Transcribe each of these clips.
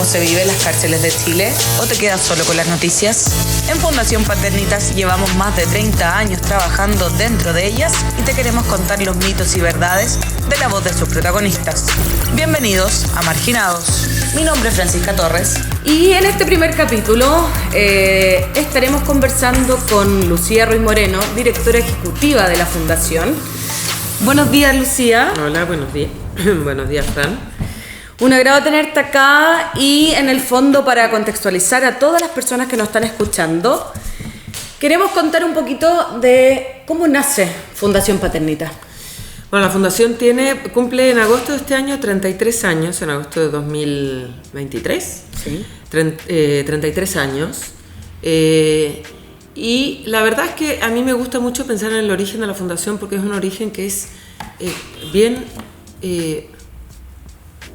se vive en las cárceles de Chile o te quedas solo con las noticias? En Fundación Paternitas llevamos más de 30 años trabajando dentro de ellas y te queremos contar los mitos y verdades de la voz de sus protagonistas. Bienvenidos a Marginados. Mi nombre es Francisca Torres. Y en este primer capítulo estaremos conversando con Lucía Ruiz Moreno, directora ejecutiva de la Fundación. Buenos días, Lucía. Hola, buenos días. Buenos días, Fran. Un agrado tenerte acá y en el fondo para contextualizar a todas las personas que nos están escuchando, queremos contar un poquito de cómo nace Fundación Paternitas. Bueno, la Fundación cumple en agosto de este año 33 años, en agosto de 2023. Sí. 33 años. Y la verdad es que a mí me gusta mucho pensar en el origen de la Fundación porque es un origen que es bien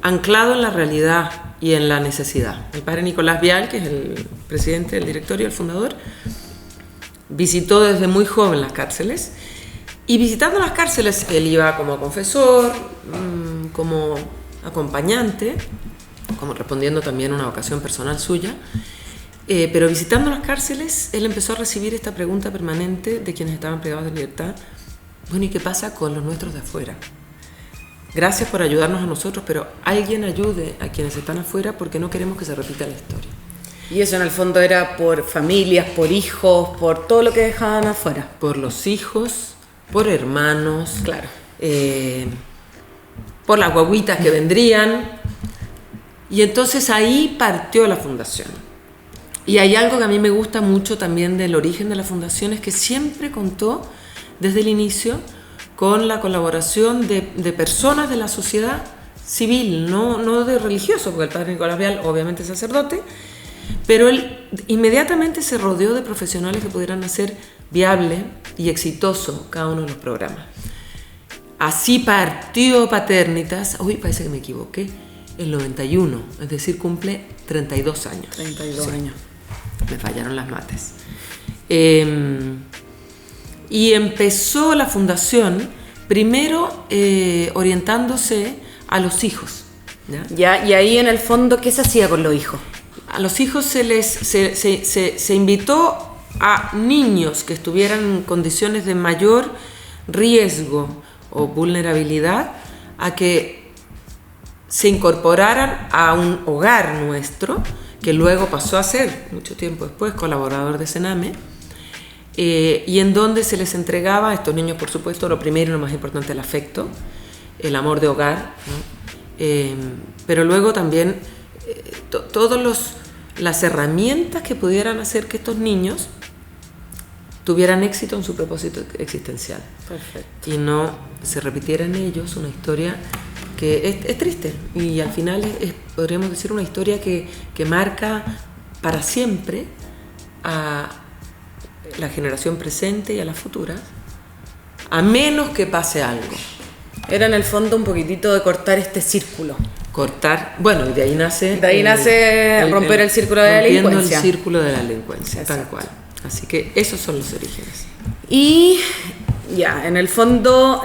anclado en la realidad y en la necesidad. El padre Nicolás Vial, que es el presidente del directorio, el fundador, visitó desde muy joven las cárceles. Y visitando las cárceles, él iba como confesor, como acompañante, como respondiendo también a una vocación personal suya. Pero visitando las cárceles, él empezó a recibir esta pregunta permanente de quienes estaban privados de libertad. Bueno, ¿y qué pasa con los nuestros de afuera? Gracias por ayudarnos a nosotros, pero alguien ayude a quienes están afuera porque no queremos que se repita la historia. Y eso en el fondo era por familias, por hijos, por todo lo que dejaban afuera. Por los hijos, por hermanos, claro, por las guaguitas que vendrían. Y entonces ahí partió la Fundación. Y hay algo que a mí me gusta mucho también del origen de la Fundación, es que siempre contó desde el inicio con la colaboración de personas de la sociedad civil, no de religiosos, porque el padre Nicolás Vial obviamente es sacerdote, pero él inmediatamente se rodeó de profesionales que pudieran hacer viable y exitoso cada uno de los programas. Así partió Paternitas, uy, parece que me equivoqué, el 91, es decir, cumple 32 años. 32 años. Me fallaron las mates. Y empezó la Fundación primero orientándose a los hijos. ¿Ya? Y ahí en el fondo, ¿qué se hacía con los hijos? A los hijos se invitó a niños que estuvieran en condiciones de mayor riesgo o vulnerabilidad a que se incorporaran a un hogar nuestro, que luego pasó a ser, mucho tiempo después, colaborador de Sename, y en donde se les entregaba a estos niños, por supuesto, lo primero y lo más importante, el afecto, el amor de hogar, ¿no? Pero luego también todas las herramientas que pudieran hacer que estos niños tuvieran éxito en su propósito existencial. Perfecto. Y no se repitiera en ellos una historia que es triste y al final podríamos decir una historia que marca para siempre a la generación presente y a la futura, a menos que pase algo. Era en el fondo un poquitito de cortar este círculo. Bueno, y de ahí nace... romper el círculo de la delincuencia. Rompiendo el círculo de la delincuencia, exacto. Tal cual. Así que esos son los orígenes. Y ya, en el fondo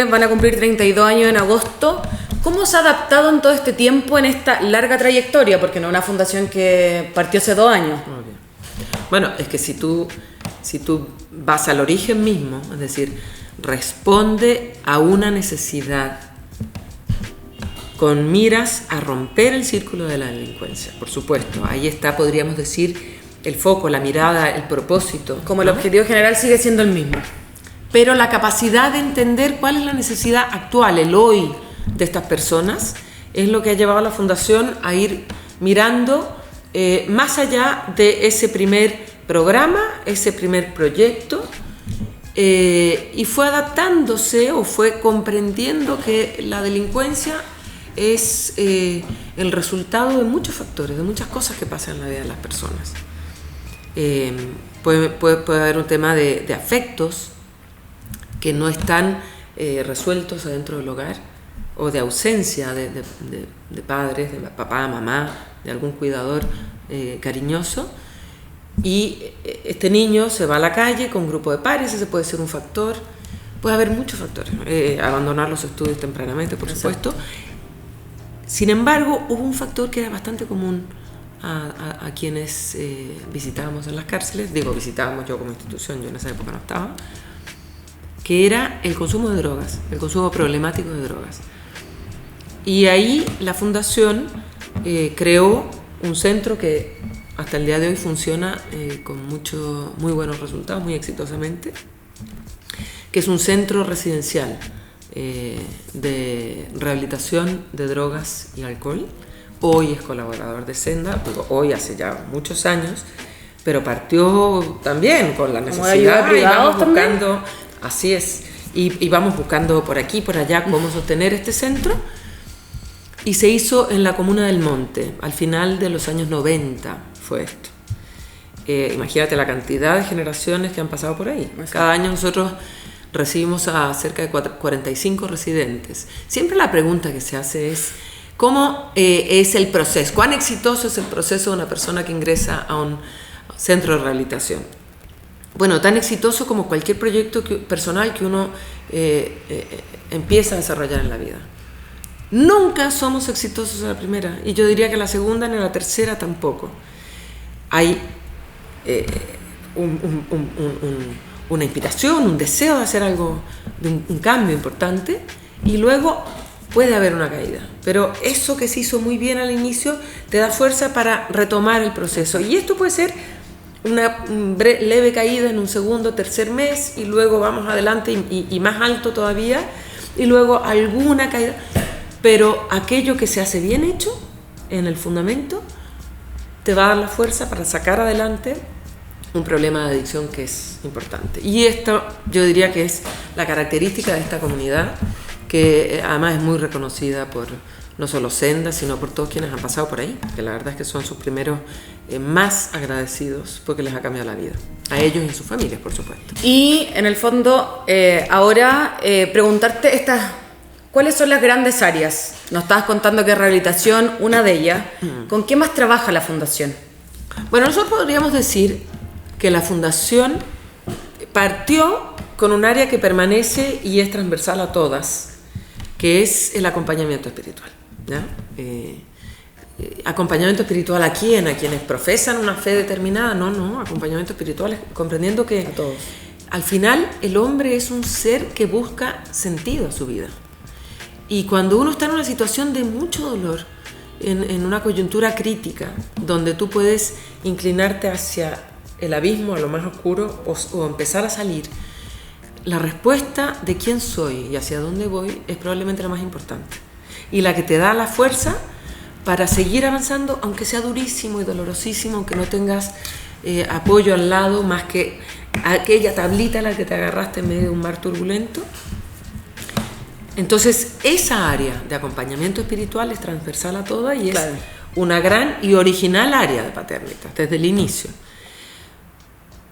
van a cumplir 32 años en agosto. ¿Cómo se ha adaptado en todo este tiempo, en esta larga trayectoria? Porque no es una fundación que partió hace 2 años. Muy bien. Bueno, es que si tú vas al origen mismo, es decir, responde a una necesidad con miras a romper el círculo de la delincuencia, por supuesto. Ahí está, podríamos decir, el foco, la mirada, el propósito. Como el objetivo general sigue siendo el mismo. Pero la capacidad de entender cuál es la necesidad actual, el hoy de estas personas, es lo que ha llevado a la Fundación a ir mirando más allá de ese primer programa, ese primer proyecto, y fue adaptándose o fue comprendiendo que la delincuencia es el resultado de muchos factores, de muchas cosas que pasan en la vida de las personas. Puede haber un tema de afectos que no están resueltos adentro del hogar, o de ausencia de padres, de papá, mamá, de algún cuidador cariñoso, y este niño se va a la calle con un grupo de pares. Ese puede ser un factor, puede haber muchos factores, abandonar los estudios tempranamente, por supuesto. Sin embargo, hubo un factor que era bastante común a quienes visitábamos en las cárceles, visitábamos yo como institución, yo en esa época no estaba, que era el consumo de drogas, el consumo problemático de drogas. Y ahí la Fundación creó un centro que hasta el día de hoy funciona con muy buenos resultados, muy exitosamente, que es un centro residencial de rehabilitación de drogas y alcohol. Hoy es colaborador de Senda, hoy hace ya muchos años, pero partió también con la necesidad y vamos buscando, así es, y vamos buscando por aquí, por allá, cómo sostener este centro. Y se hizo en la comuna del Monte, al final de los años 90 fue esto. Imagínate la cantidad de generaciones que han pasado por ahí. Cada año nosotros recibimos a cerca de 45 residentes. Siempre la pregunta que se hace es, ¿cómo es el proceso? ¿Cuán exitoso es el proceso de una persona que ingresa a un centro de rehabilitación? Bueno, tan exitoso como cualquier proyecto personal que uno empieza a desarrollar en la vida. Nunca somos exitosos en la primera, y yo diría que en la segunda ni en la tercera tampoco. Hay una inspiración, un deseo de hacer algo, de un cambio importante, y luego puede haber una caída. Pero eso que se hizo muy bien al inicio te da fuerza para retomar el proceso. Y esto puede ser una leve caída en un segundo, tercer mes, y luego vamos adelante y más alto todavía, y luego alguna caída. Pero aquello que se hace bien hecho, en el fundamento, te va a dar la fuerza para sacar adelante un problema de adicción que es importante. Y esto yo diría que es la característica de esta comunidad, que además es muy reconocida por no solo Senda, sino por todos quienes han pasado por ahí, que la verdad es que son sus primeros más agradecidos porque les ha cambiado la vida, a ellos y sus familias, por supuesto. Y en el fondo, ahora preguntarte ¿cuáles son las grandes áreas? Nos estabas contando que rehabilitación, una de ellas. ¿Con qué más trabaja la Fundación? Bueno, nosotros podríamos decir que la Fundación partió con un área que permanece y es transversal a todas, que es el acompañamiento espiritual, ¿ya? Acompañamiento espiritual ¿a quién? ¿A quienes profesan una fe determinada? No, acompañamiento espiritual es comprendiendo que a todos. Al final el hombre es un ser que busca sentido a su vida. Y cuando uno está en una situación de mucho dolor, en una coyuntura crítica, donde tú puedes inclinarte hacia el abismo, a lo más oscuro, o empezar a salir, la respuesta de quién soy y hacia dónde voy es probablemente la más importante. Y la que te da la fuerza para seguir avanzando, aunque sea durísimo y dolorosísimo, aunque no tengas apoyo al lado, más que aquella tablita a la que te agarraste en medio de un mar turbulento. Entonces, esa área de acompañamiento espiritual es transversal a toda y es una gran y original área de Paternitas, desde el inicio.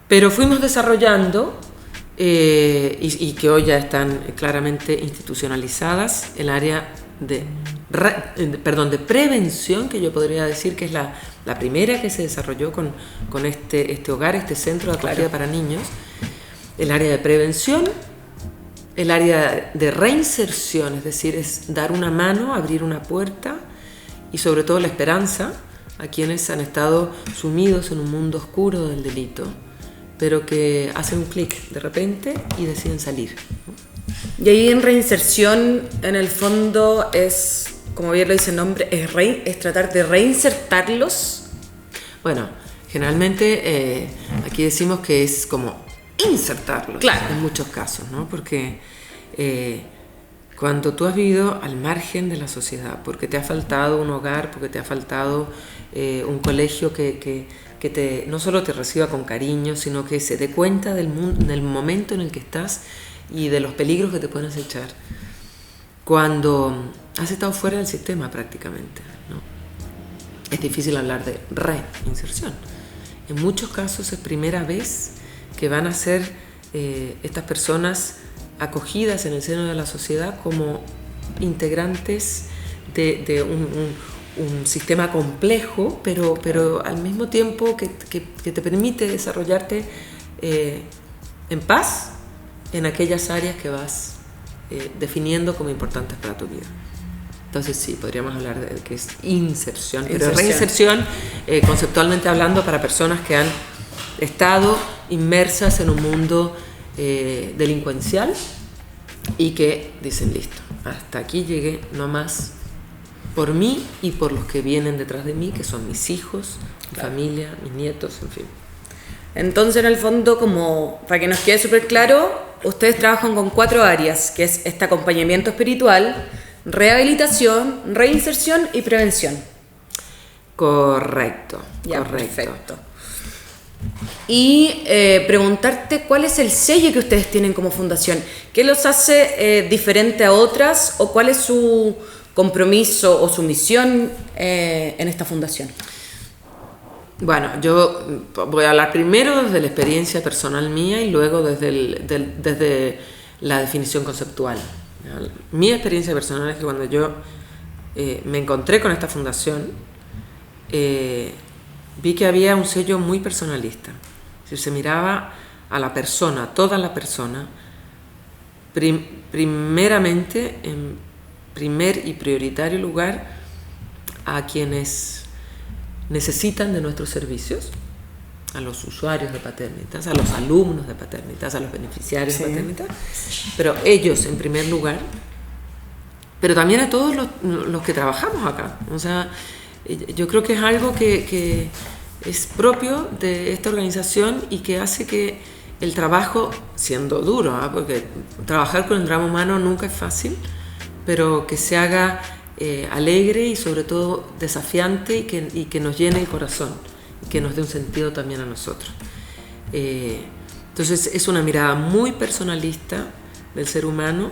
Pero fuimos desarrollando, y que hoy ya están claramente institucionalizadas, el área de prevención, que yo podría decir que es la primera que se desarrolló con este hogar, este centro de acogida para niños, el área de prevención, el área de reinserción, es decir, es dar una mano, abrir una puerta y sobre todo la esperanza a quienes han estado sumidos en un mundo oscuro del delito, pero que hacen un clic de repente y deciden salir. Y ahí en reinserción, en el fondo, es, como bien lo dice el nombre, es tratar de reinsertarlos. Bueno, generalmente aquí decimos que es como insertarlos, en muchos casos, ¿no? Porque cuando tú has vivido al margen de la sociedad, porque te ha faltado un hogar, porque te ha faltado un colegio que no solo te reciba con cariño, sino que se dé cuenta del momento en el que estás y de los peligros que te pueden acechar, cuando has estado fuera del sistema prácticamente, ¿no? Es difícil hablar de reinserción. En muchos casos es primera vez que van a ser estas personas acogidas en el seno de la sociedad como integrantes de un sistema complejo, pero al mismo tiempo que te permite desarrollarte en paz en aquellas áreas que vas definiendo como importantes para tu vida. Entonces sí, podríamos hablar de que es inserción, pero Inserción. reinserción, conceptualmente hablando, para personas que han estado inmersas en un mundo delincuencial y que dicen, listo, hasta aquí llegué, no más, por mí y por los que vienen detrás de mí, que son mis hijos, mi familia, mis nietos, en fin. Entonces, en el fondo, como para que nos quede súper claro, ustedes trabajan con 4 áreas, que es este acompañamiento espiritual, rehabilitación, reinserción y prevención. Correcto, Ya, correcto. perfecto. Y preguntarte cuál es el sello que ustedes tienen como fundación. ¿Qué los hace diferente a otras o cuál es su compromiso o su misión en esta fundación? Bueno, yo voy a hablar primero desde la experiencia personal mía y luego desde la definición conceptual. Mi experiencia personal es que cuando yo me encontré con esta fundación, vi que había un sello muy personalista. Si se miraba a la persona, toda la persona, primeramente, en primer y prioritario lugar, a quienes necesitan de nuestros servicios, a los usuarios de Paternitas, a los alumnos de Paternitas, a los beneficiarios de Paternitas, pero ellos en primer lugar, pero también a todos los que trabajamos acá. O sea, yo creo que es algo que es propio de esta organización y que hace que el trabajo, siendo duro, porque trabajar con el drama humano nunca es fácil, pero que se haga alegre y sobre todo desafiante y que nos llene el corazón y que nos dé un sentido también a nosotros. Entonces es una mirada muy personalista del ser humano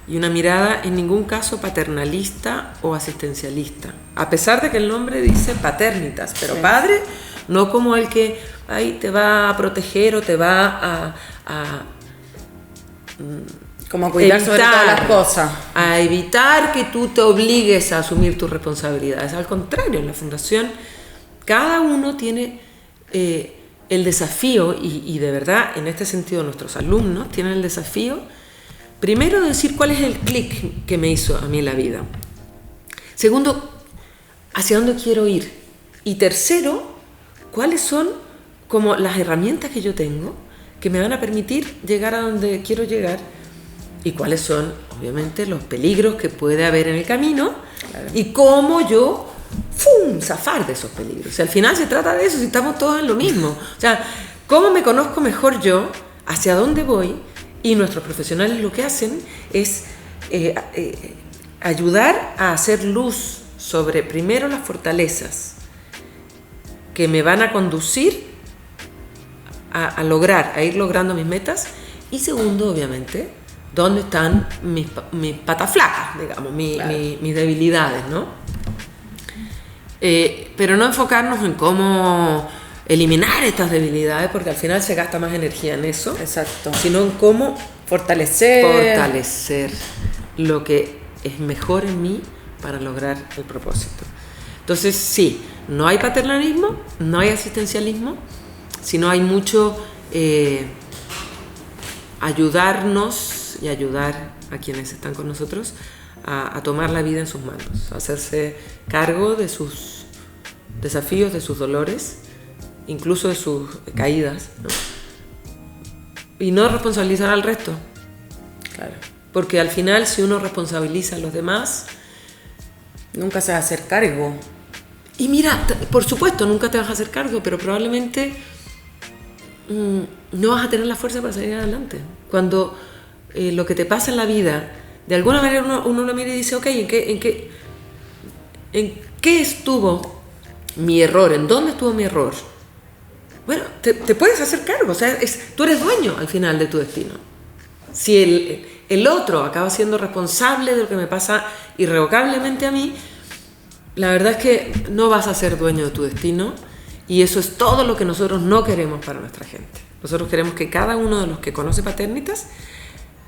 y una mirada en ningún caso paternalista o asistencialista, a pesar de que el nombre dice Paternitas, pero padre no como el que ahí te va a proteger o te va a Como cuidar sobre todas las cosas. a evitar que tú te obligues a asumir tus responsabilidades. Al contrario, en la fundación cada uno tiene el desafío y de verdad en este sentido nuestros alumnos tienen el desafío primero de decir cuál es el clic que me hizo a mí la vida, segundo, hacia dónde quiero ir, y tercero, cuáles son como las herramientas que yo tengo que me van a permitir llegar a donde quiero llegar y cuáles son obviamente los peligros que puede haber en el camino. Claro. Y cómo yo zafar de esos peligros. O sea, al final se trata de eso, si estamos todos en lo mismo. O sea, cómo me conozco mejor yo, hacia dónde voy, y nuestros profesionales lo que hacen es ayudar a hacer luz sobre primero las fortalezas que me van a conducir a ir logrando mis metas, y segundo, obviamente, dónde están mis patas flacas, digamos, mis debilidades, ¿no? Pero no enfocarnos en cómo eliminar estas debilidades, porque al final se gasta más energía en eso. Exacto. Sino en cómo fortalecer lo que es mejor en mí para lograr el propósito. Entonces, sí, no hay paternalismo, no hay asistencialismo, sino hay mucho ayudarnos y ayudar a quienes están con nosotros a tomar la vida en sus manos, a hacerse cargo de sus desafíos, de sus dolores, incluso de sus caídas, ¿no? Y no responsabilizar al resto. Claro. Porque al final, si uno responsabiliza a los demás, nunca se va a hacer cargo. Y mira, por supuesto, nunca te vas a hacer cargo, pero probablemente no vas a tener la fuerza para salir adelante. Cuando lo que te pasa en la vida, de alguna manera uno lo mira y dice, ok, ¿en qué estuvo mi error? ¿En dónde estuvo mi error? Bueno, te puedes hacer cargo, o sea, tú eres dueño al final de tu destino. Si el otro acaba siendo responsable de lo que me pasa irrevocablemente a mí, la verdad es que no vas a ser dueño de tu destino, y eso es todo lo que nosotros no queremos para nuestra gente. Nosotros queremos que cada uno de los que conoce Paternitas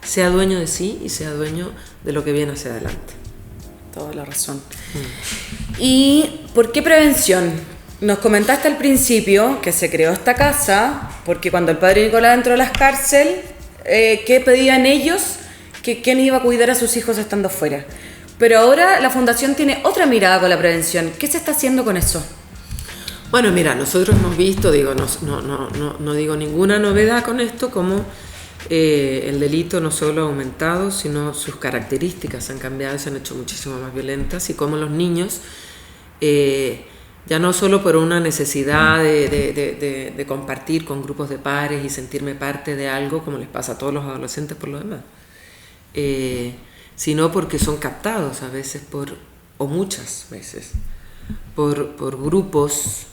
sea dueño de sí y sea dueño de lo que viene hacia adelante. Toda la razón. ¿Y por qué prevención? Nos comentaste al principio que se creó esta casa porque cuando el padre Nicolás entró a las cárceles, ¿qué pedían ellos? Que quién iba a cuidar a sus hijos estando fuera. Pero ahora la Fundación tiene otra mirada con la prevención. ¿Qué se está haciendo con eso? Bueno, mira, nosotros hemos visto, no digo ninguna novedad con esto, como el delito no solo ha aumentado, sino sus características han cambiado y se han hecho muchísimo más violentas, y como los niños, ya no solo por una necesidad de compartir con grupos de pares y sentirme parte de algo, como les pasa a todos los adolescentes por lo demás, sino porque son captados a veces o muchas veces, por grupos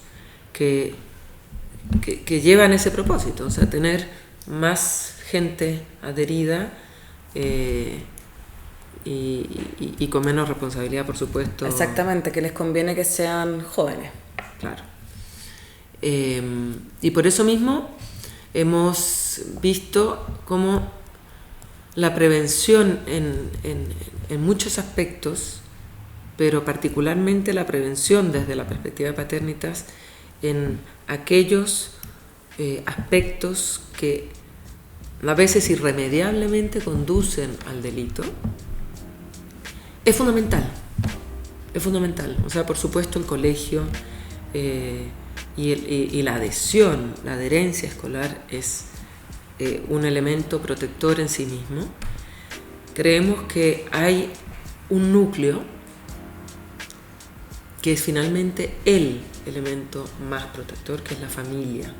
que llevan ese propósito, o sea, tener más gente adherida y con menos responsabilidad, por supuesto. Exactamente, que les conviene que sean jóvenes. Claro. Y por eso mismo hemos visto cómo la prevención en muchos aspectos, pero particularmente la prevención desde la perspectiva de Paternitas, en aquellos aspectos que a veces irremediablemente conducen al delito, es fundamental. O sea, por supuesto el colegio y la adhesión, la adherencia escolar es un elemento protector en sí mismo. Creemos que hay un núcleo que es finalmente el elemento más protector, que es la familia,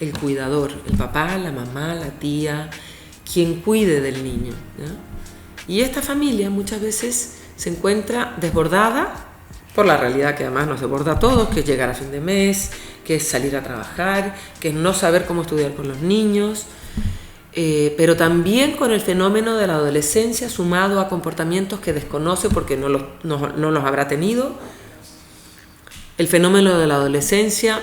el cuidador, el papá, la mamá, la tía, quien cuide del niño, ¿ya? Y esta familia muchas veces se encuentra desbordada por la realidad que además nos desborda a todos, que es llegar a fin de mes, que es salir a trabajar, que es no saber cómo estudiar con los niños, pero también con el fenómeno de la adolescencia sumado a comportamientos que desconoce porque no los habrá tenido. El fenómeno de la adolescencia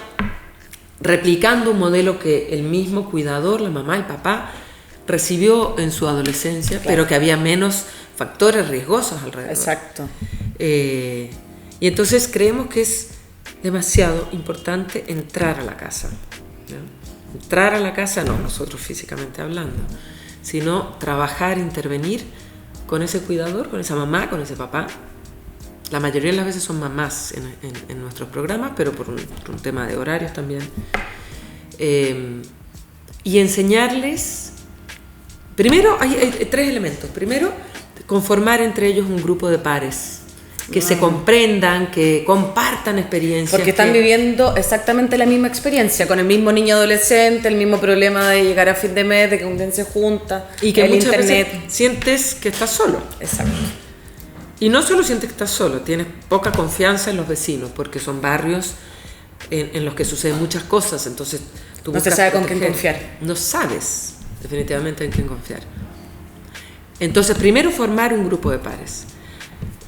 replicando un modelo que el mismo cuidador, la mamá, el papá, recibió en su adolescencia, claro, pero que había menos factores riesgosos alrededor. Exacto. Y entonces creemos que es demasiado importante entrar a la casa, ¿no? Entrar a la casa, no nosotros físicamente hablando, sino trabajar, intervenir con ese cuidador, con esa mamá, con ese papá. La mayoría de las veces son mamás en nuestros programas, pero por un tema de horarios también. Y enseñarles, primero hay tres elementos. Primero, conformar entre ellos un grupo de pares, que se comprendan, que compartan experiencias. Porque están viviendo exactamente la misma experiencia, con el mismo niño adolescente, el mismo problema de llegar a fin de mes, de que un día se junta, y que el muchas internet. veces sientes que estás solo. Exacto. Y no solo sientes que estás solo, tienes poca confianza en los vecinos, porque son barrios en los que suceden muchas cosas, entonces tú no se sabe con quién confiar. No sabes definitivamente en quién confiar. Entonces, primero formar un grupo de pares.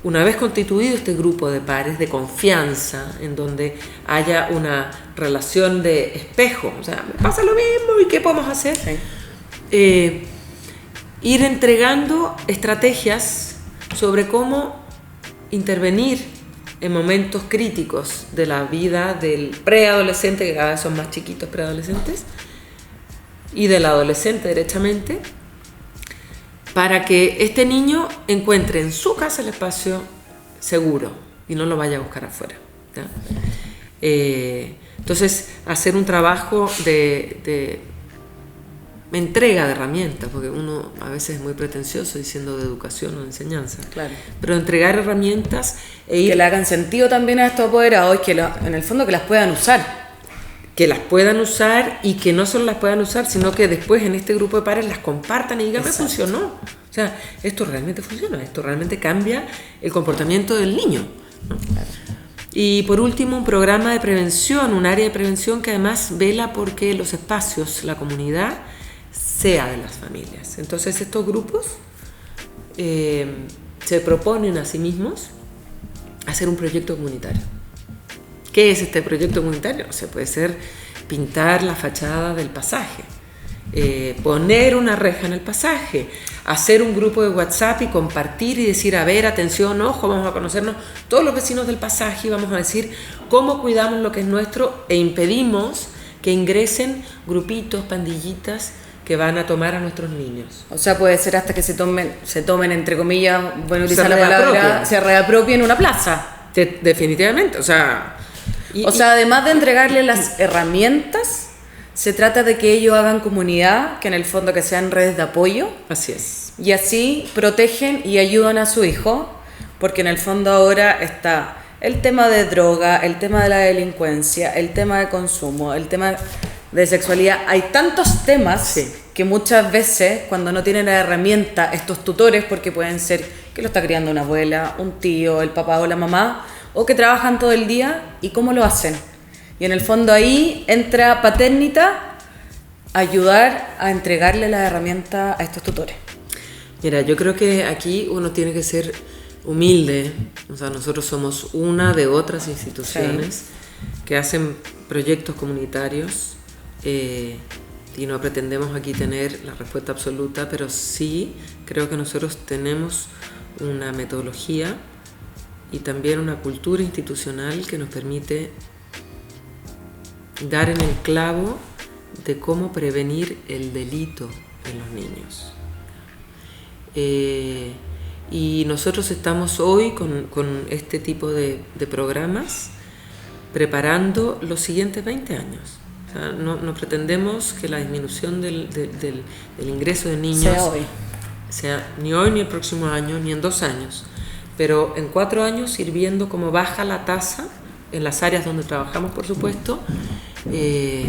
Una vez constituido este grupo de pares de confianza, en donde haya una relación de espejo, o sea, me pasa lo mismo, ¿y qué podemos hacer? Sí. Ir entregando estrategias sobre cómo intervenir en momentos críticos de la vida del preadolescente, que cada vez son más chiquitos preadolescentes, y del adolescente derechamente, para que este niño encuentre en su casa el espacio seguro y no lo vaya a buscar afuera, ¿ya? Entonces, hacer un trabajo de entrega de herramientas, porque uno a veces es muy pretencioso diciendo de educación o de enseñanza, claro, pero entregar herramientas e ir, que le hagan sentido también a estos apoderados, que en el fondo que las puedan usar. Que las puedan usar, y que no solo las puedan usar, sino que después en este grupo de pares las compartan y digan, me funcionó. O sea, esto realmente funciona, esto realmente cambia el comportamiento del niño, ¿no? Claro. Y por último, un programa de prevención, un área de prevención que además vela porque los espacios, la comunidad, sea de las familias. Entonces estos grupos se proponen a sí mismos hacer un proyecto comunitario. ¿Qué es este proyecto comunitario? O sea, puede ser pintar la fachada del pasaje, poner una reja en el pasaje, hacer un grupo de WhatsApp y compartir y decir, a ver, atención, ojo, vamos a conocernos todos los vecinos del pasaje y vamos a decir cómo cuidamos lo que es nuestro e impedimos que ingresen grupitos, pandillitas que van a tomar a nuestros niños. O sea, puede ser hasta que se tomen entre comillas, bueno, utilizar la reapropien. palabra, se reapropien una plaza. Definitivamente, o sea... además de entregarle las herramientas, se trata de que ellos hagan comunidad, que en el fondo que sean redes de apoyo. Así es. Y así protegen y ayudan a su hijo, porque en el fondo ahora está el tema de droga, el tema de la delincuencia, el tema de consumo, el tema de sexualidad. Hay tantos temas que muchas veces cuando no tienen la herramienta estos tutores, porque pueden ser que lo está criando una abuela, un tío, el papá o la mamá, o que trabajan todo el día, ¿y cómo lo hacen? Y en el fondo ahí entra Paternita a ayudar a entregarle la herramienta a estos tutores. Mira, yo creo que aquí uno tiene que ser humilde, o sea, nosotros somos una de otras instituciones que hacen proyectos comunitarios y no pretendemos aquí tener la respuesta absoluta, pero sí creo que nosotros tenemos una metodología y también una cultura institucional que nos permite dar en el clavo de cómo prevenir el delito en los niños. Y nosotros estamos hoy con este tipo de programas preparando los siguientes 20 años. O sea, no pretendemos que la disminución del ingreso de niños sea ni hoy, ni el próximo año, ni en 2 años, pero en 4 años ir viendo cómo baja la tasa en las áreas donde trabajamos, por supuesto, de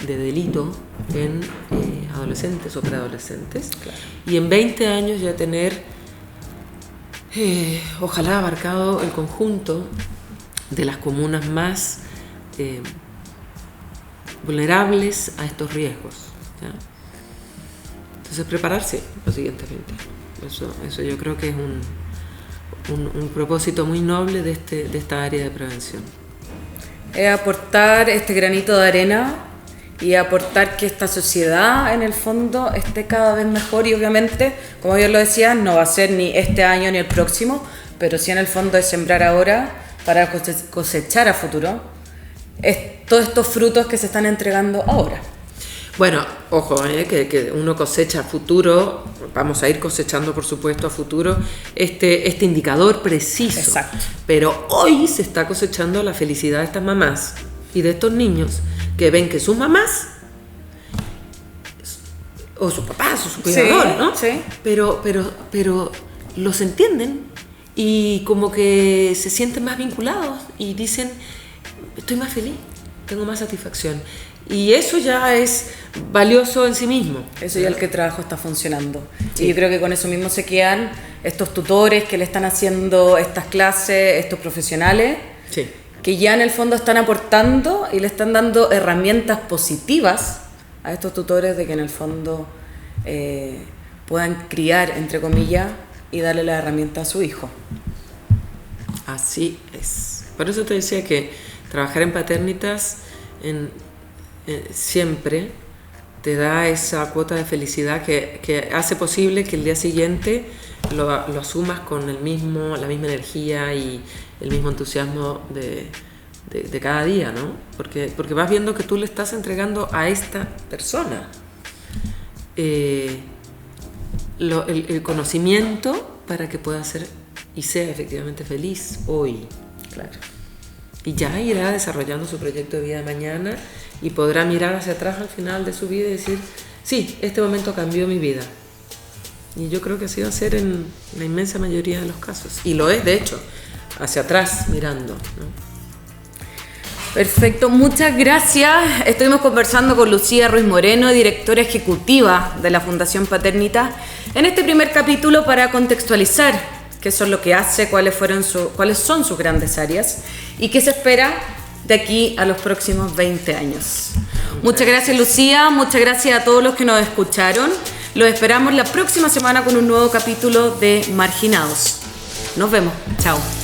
delito en adolescentes o preadolescentes. Claro. Y en 20 años ya tener, ojalá abarcado el conjunto de las comunas más vulnerables a estos riesgos, ¿ya? Entonces prepararse los siguientes 20 años. Eso yo creo que es un propósito muy noble de esta área de prevención. Es aportar este granito de arena y aportar que esta sociedad en el fondo esté cada vez mejor, y obviamente, como yo lo decía, no va a ser ni este año ni el próximo, pero sí en el fondo es sembrar ahora para cosechar a futuro todos estos frutos que se están entregando ahora. Bueno, ojo, que uno cosecha a futuro, vamos a ir cosechando por supuesto a futuro este indicador preciso. Exacto. Pero hoy se está cosechando la felicidad de estas mamás y de estos niños que ven que sus mamás o sus papás o su cuidador, ¿no? Sí. Pero los entienden y como que se sienten más vinculados y dicen, estoy más feliz, tengo más satisfacción. Y eso ya es valioso en sí mismo. Eso ya el que trabajo está funcionando. Sí. Y yo creo que con eso mismo se quedan estos tutores que le están haciendo estas clases, estos profesionales, sí, que ya en el fondo están aportando y le están dando herramientas positivas a estos tutores de que en el fondo puedan criar, entre comillas, y darle la herramienta a su hijo. Así es. Por eso te decía que trabajar en Paternitas siempre te da esa cuota de felicidad que hace posible que el día siguiente lo asumas con la misma energía y el mismo entusiasmo de cada día, ¿no? Porque vas viendo que tú le estás entregando a esta persona el conocimiento para que pueda ser y sea efectivamente feliz hoy. Claro. Y ya irá desarrollando su proyecto de vida de mañana y podrá mirar hacia atrás al final de su vida y decir, sí, este momento cambió mi vida. Y yo creo que así va a ser en la inmensa mayoría de los casos. Y lo es, de hecho, hacia atrás mirando, ¿no? Perfecto, muchas gracias. Estuvimos conversando con Lucía Ruiz Moreno, directora ejecutiva de la Fundación Paternitas, en este primer capítulo para contextualizar qué son lo que hace, cuáles son sus grandes áreas y qué se espera de aquí a los próximos 20 años. Muchas gracias, Lucía, muchas gracias a todos los que nos escucharon. Los esperamos la próxima semana con un nuevo capítulo de Marginados. Nos vemos, chao.